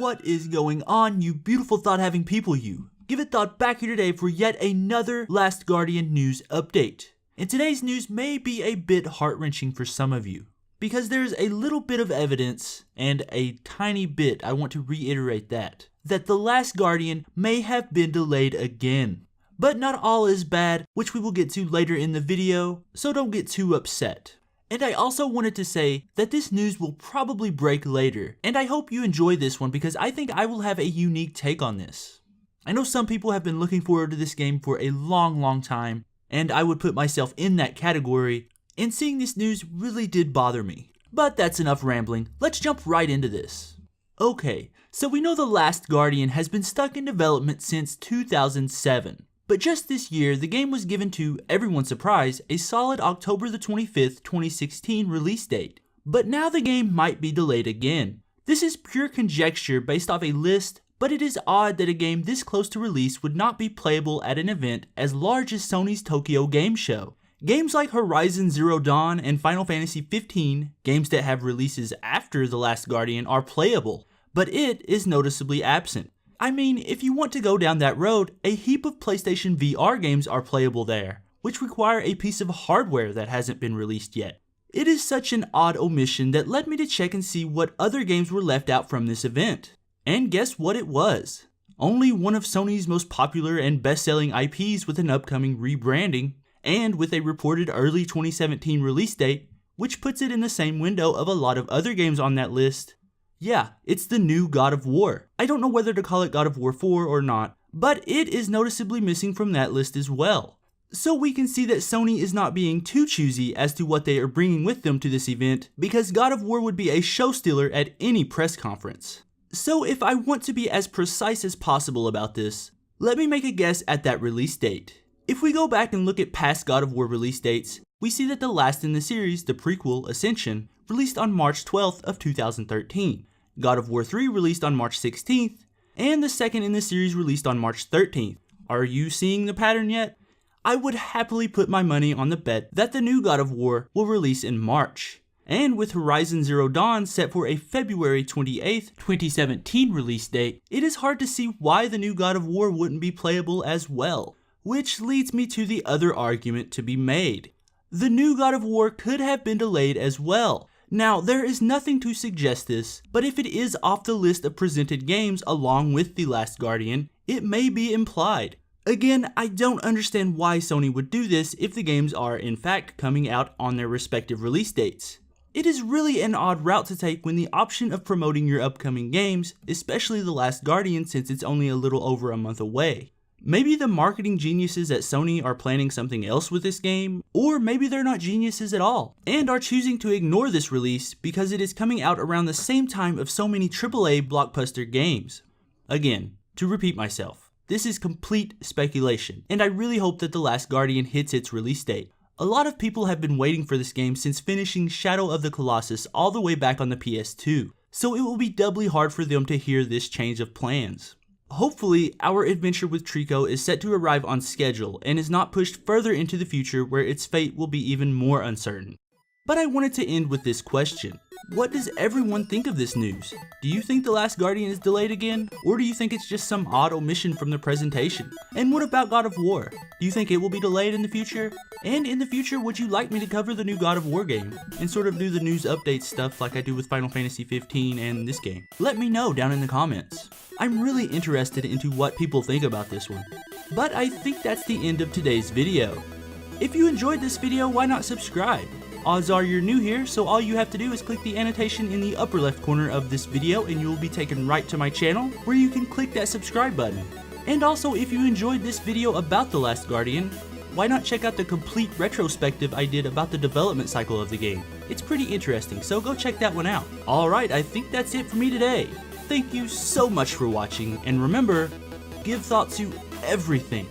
What is going on, you beautiful thought-having people, you? Give It Thought back here today for yet another Last Guardian news update. And today's news may be a bit heart-wrenching for some of you, because there's a little bit of evidence, and a tiny bit, I want to reiterate that The Last Guardian may have been delayed again. But not all is bad, which we will get to later in the video, so don't get too upset. And I also wanted to say that this news will probably break later, and I hope you enjoy this one because I think I will have a unique take on this. I know some people have been looking forward to this game for a long time, and I would put myself in that category, and seeing this news really did bother me. But that's enough rambling, let's jump right into this. Okay, so we know The Last Guardian has been stuck in development since 2007. But just this year, the game was given to everyone's surprise a solid October the 25th, 2016 release date. But now the game might be delayed again. This is pure conjecture based off a list, but it is odd that a game this close to release would not be playable at an event as large as Sony's Tokyo Game Show. Games like Horizon Zero Dawn and Final Fantasy 15, games that have releases after The Last Guardian, are playable, but it is noticeably absent. I mean, if you want to go down that road, a heap of PlayStation VR games are playable there, which require a piece of hardware that hasn't been released yet. It is such an odd omission that led me to check and see what other games were left out from this event. And guess what it was? Only one of Sony's most popular and best-selling IPs with an upcoming rebranding, and with a reported early 2017 release date, which puts it in the same window of a lot of other games on that list. Yeah, it's the new God of War. I don't know whether to call it God of War 4 or not, but it is noticeably missing from that list as well. So we can see that Sony is not being too choosy as to what they are bringing with them to this event, because God of War would be a show stealer at any press conference. So if I want to be as precise as possible about this, let me make a guess at that release date. If we go back and look at past God of War release dates, we see that the last in the series, the prequel, Ascension, released on March 12th of 2013. God of War 3 released on March 16th, and the second in the series released on March 13th. Are you seeing the pattern yet? I would happily put my money on the bet that the new God of War will release in March. And with Horizon Zero Dawn set for a February 28th, 2017 release date, it is hard to see why the new God of War wouldn't be playable as well. Which leads me to the other argument to be made. The new God of War could have been delayed as well. Now, there is nothing to suggest this, but if it is off the list of presented games along with The Last Guardian, it may be implied. Again, I don't understand why Sony would do this if the games are in fact coming out on their respective release dates. It is really an odd route to take when the option of promoting your upcoming games, especially The Last Guardian since it's only a little over a month away. Maybe the marketing geniuses at Sony are planning something else with this game, or maybe they're not geniuses at all, and are choosing to ignore this release because it is coming out around the same time of so many AAA blockbuster games. Again, to repeat myself, this is complete speculation, and I really hope that The Last Guardian hits its release date. A lot of people have been waiting for this game since finishing Shadow of the Colossus all the way back on the PS2, so it will be doubly hard for them to hear this change of plans. Hopefully, our adventure with Trico is set to arrive on schedule and is not pushed further into the future where its fate will be even more uncertain. But I wanted to end with this question. What does everyone think of this news? Do you think The Last Guardian is delayed again? Or do you think it's just some odd omission from the presentation? And what about God of War? Do you think it will be delayed in the future? And in the future, would you like me to cover the new God of War game and sort of do the news update stuff like I do with Final Fantasy 15 and this game? Let me know down in the comments. I'm really interested into what people think about this one. But I think that's the end of today's video. If you enjoyed this video, why not subscribe? Odds are you're new here, so all you have to do is click the annotation in the upper left corner of this video and you will be taken right to my channel where you can click that subscribe button. And also, if you enjoyed this video about The Last Guardian, why not check out the complete retrospective I did about the development cycle of the game? It's pretty interesting, so go check that one out. Alright, I think that's it for me today. Thank you so much for watching, and remember, give thought to everything.